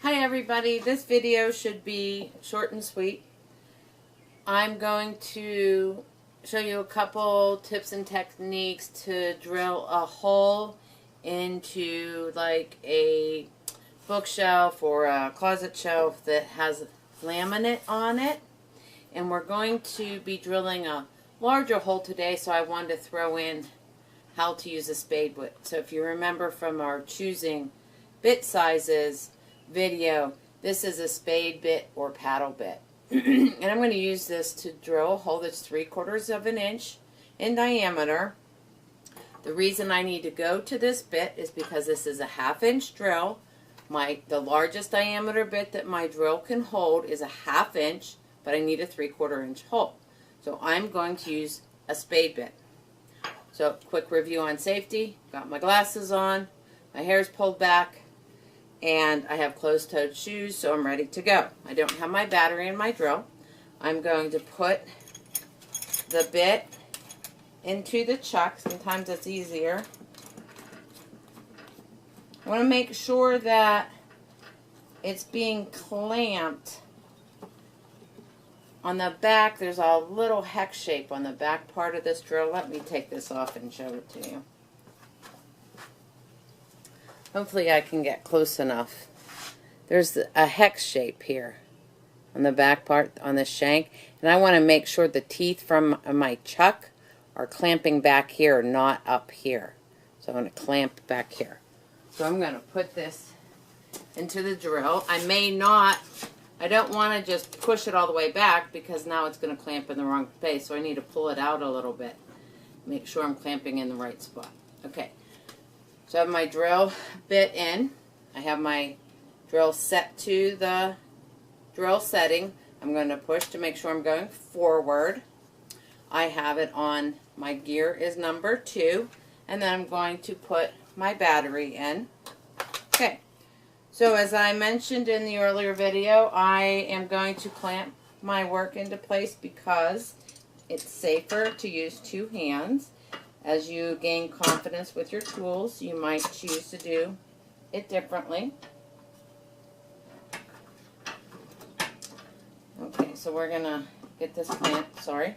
Hi everybody, this video should be short and sweet. I'm going to show you a couple tips and techniques to drill a hole into like a bookshelf or a closet shelf that has laminate on it. And we're going to be drilling a larger hole today, so I wanted to throw in how to use a spade bit. So if you remember from our choosing bit sizes video, this is a spade bit or paddle bit. And I'm going to use this to drill a hole that's 3/4 of an inch in diameter. The reason I need to go to this bit is because this is a 1/2 inch drill. The largest diameter bit that my drill can hold is a 1/2 inch, but I need a 3/4 inch hole. So I'm going to use a spade bit. So quick review on safety. Got my glasses on, my hair's pulled back, and I have closed-toed shoes, so I'm ready to go. I don't have my battery in my drill. I'm going to put the bit into the chuck. Sometimes it's easier. I want to make sure that it's being clamped. On the back, there's a little hex shape on the back part of this drill. Let me take this off and show it to you. Hopefully I can get close enough. There's a hex shape here on the back part, on the shank. And I want to make sure the teeth from my chuck are clamping back here, not up here. So I'm going to clamp back here. So I'm going to put this into the drill. I don't want to just push it all the way back because now it's going to clamp in the wrong place. So I need to pull it out a little bit. Make sure I'm clamping in the right spot. Okay. So I have my drill bit in. I have my drill set to the drill setting. I'm going to push to make sure I'm going forward. I have it on, my gear is number 2. And then I'm going to put my battery in. Okay. So as I mentioned in the earlier video, I am going to clamp my work into place because it's safer to use 2 hands. As you gain confidence with your tools, you might choose to do it differently. Okay, so we're going to get this clamped, sorry.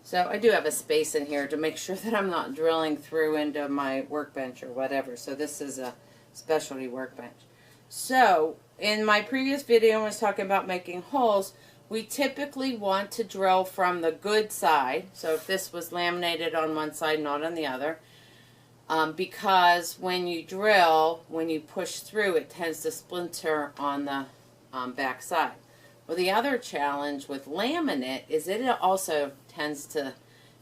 So I do have a space in here to make sure that I'm not drilling through into my workbench or whatever. So this is a specialty workbench. So in my previous video, I was talking about making holes. We typically want to drill from the good side. So if this was laminated on one side, not on the other. Because when you drill, when you push through, it tends to splinter on the back side. Well, the other challenge with laminate is it also tends to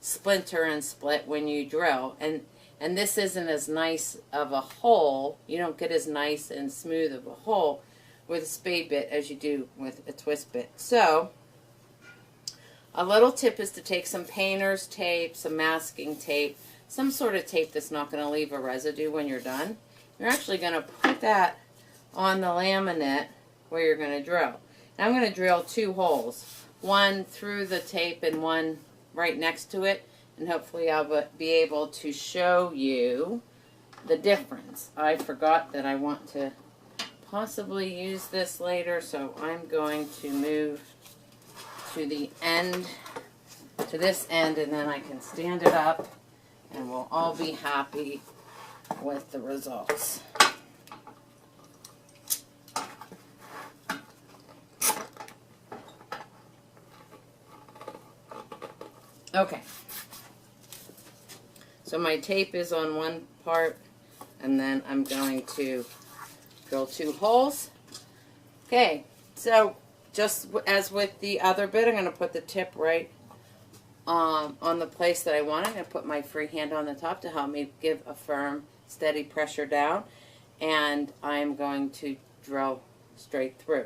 splinter and split when you drill. And this isn't as nice of a hole. You don't get as nice and smooth of a hole with a spade bit as you do with a twist bit. So a little tip is to take some painter's tape, some masking tape, some sort of tape that's not going to leave a residue when you're done. You're actually going to put that on the laminate where you're going to drill. And I'm going to drill 2 holes, one through the tape and one right next to it, and hopefully I'll be able to show you the difference. I forgot that I want to possibly use this later, so I'm going to move to the end, to this end, and then I can stand it up and we'll all be happy with the results. Okay, so my tape is on one part, and then I'm going to drill 2 holes. Okay, so just as with the other bit, I'm going to put the tip right on the place that I want. I'm going to put my free hand on the top to help me give a firm, steady pressure down, and I'm going to drill straight through.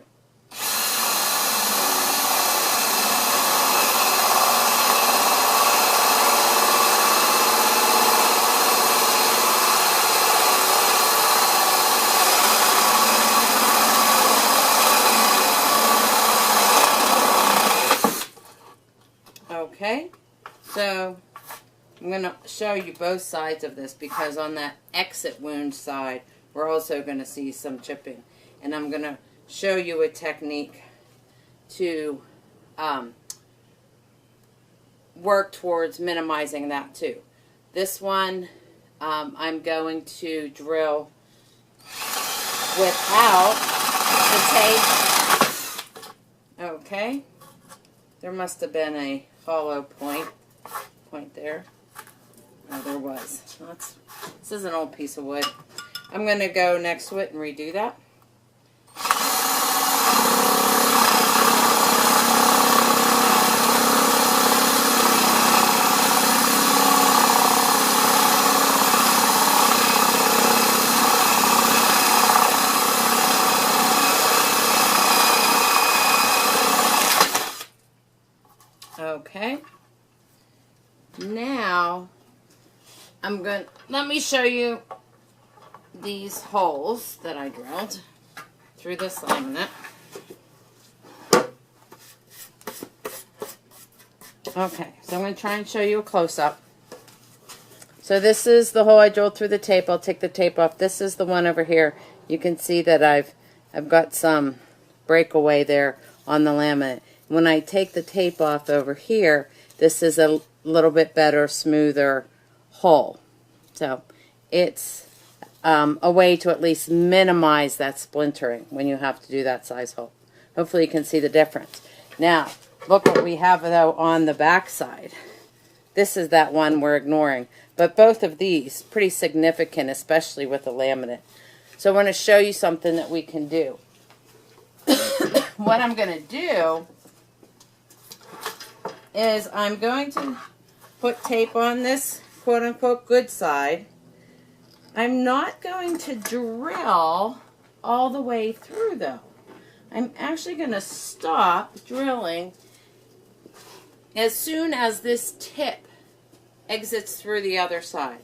Okay, so I'm going to show you both sides of this because on that exit wound side, we're also going to see some chipping. And I'm going to show you a technique to work towards minimizing that too. This one, I'm going to drill without the tape. Okay. There must have been a hollow point there. Oh, there was. This is an old piece of wood. I'm going to go next to it and redo that. Okay. Now, let me show you these holes that I drilled through this laminate. Okay, so I'm going to try and show you a close-up. So this is the hole I drilled through the tape. I'll take the tape off. This is the one over here. You can see that I've got some breakaway there on the laminate. When I take the tape off over here, this is a little bit better, smoother hole. So it's a way to at least minimize that splintering when you have to do that size hole. Hopefully you can see the difference. Now, look what we have though on the back side. This is that one we're ignoring. But both of these, pretty significant, especially with the laminate. So I want to show you something that we can do. What I'm going to do is I'm going to put tape on this quote-unquote good side. I'm not going to drill all the way through though. I'm actually going to stop drilling as soon as this tip exits through the other side.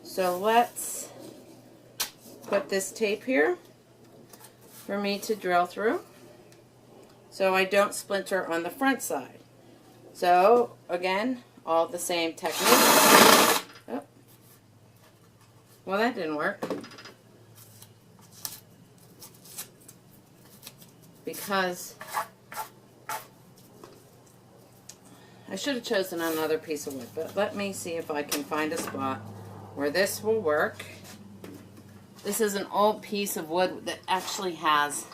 So let's put this tape here for me to drill through so I don't splinter on the front side. So again, all the same technique. Oh. Well, that didn't work because I should have chosen another piece of wood, but let me see if I can find a spot where this will work. This is an old piece of wood that actually has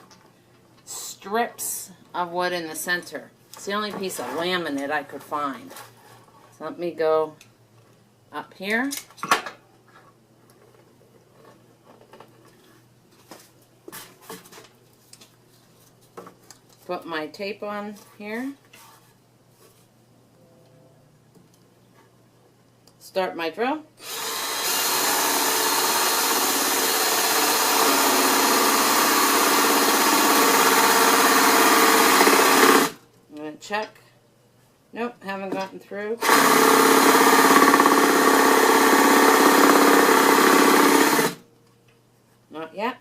strips of wood in the center. It's the only piece of laminate I could find. So let me go up here. Put my tape on here. Start my drill. I'm going to check. Nope, haven't gotten through. Not yet.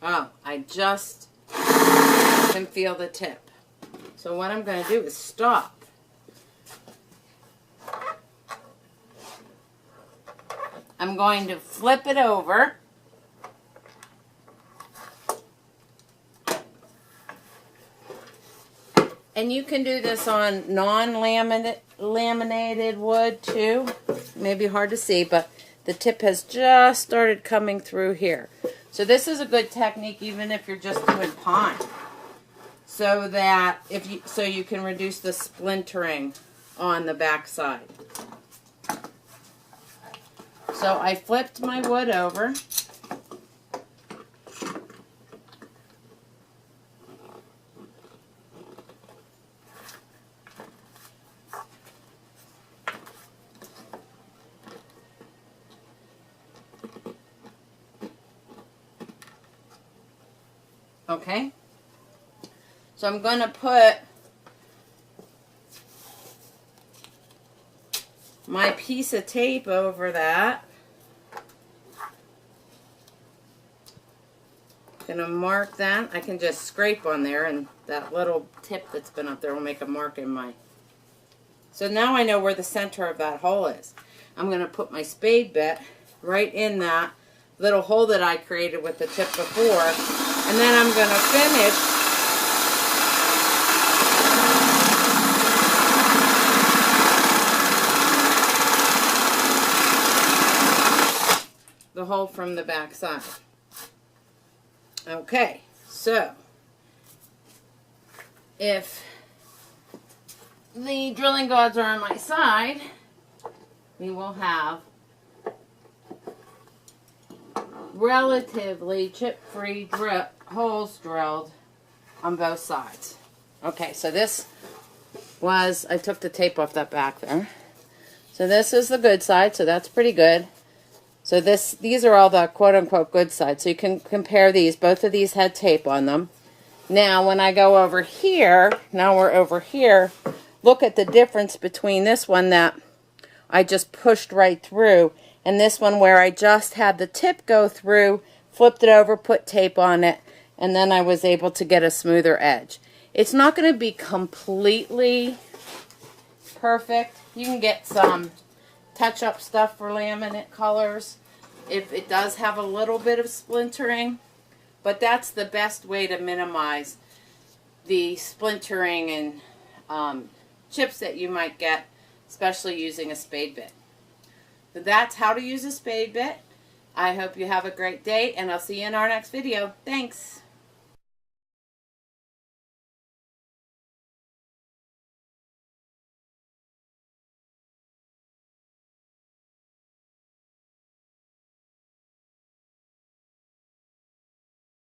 Oh, I just can feel the tip. So what I'm going to do is stop. I'm going to flip it over. And you can do this on non-laminated wood too. Maybe hard to see, but the tip has just started coming through here. So this is a good technique even if you're just doing pine. So that you can reduce the splintering on the back side. So I flipped my wood over. Okay. So I'm going to put my piece of tape over that. I'm going to mark that. I can just scrape on there, and that little tip that's been up there will make a mark in my... So now I know where the center of that hole is. I'm going to put my spade bit right in that little hole that I created with the tip before, and then I'm going to finish the hole from the back side. Okay, so if the drilling gods are on my side, we will have relatively chip-free holes drilled on both sides. Okay, so this was, I took the tape off that back there. So this is the good side, so that's pretty good. So these are all the quote-unquote good sides. So you can compare these. Both of these had tape on them. Now when I go over here, now we're over here, look at the difference between this one that I just pushed right through and this one where I just had the tip go through, flipped it over, put tape on it, and then I was able to get a smoother edge. It's not going to be completely perfect. You can get some touch-up stuff for laminate colors if it does have a little bit of splintering, but that's the best way to minimize the splintering and chips that you might get, especially using a spade bit. So that's how to use a spade bit. I hope you have a great day, and I'll see you in our next video. Thanks.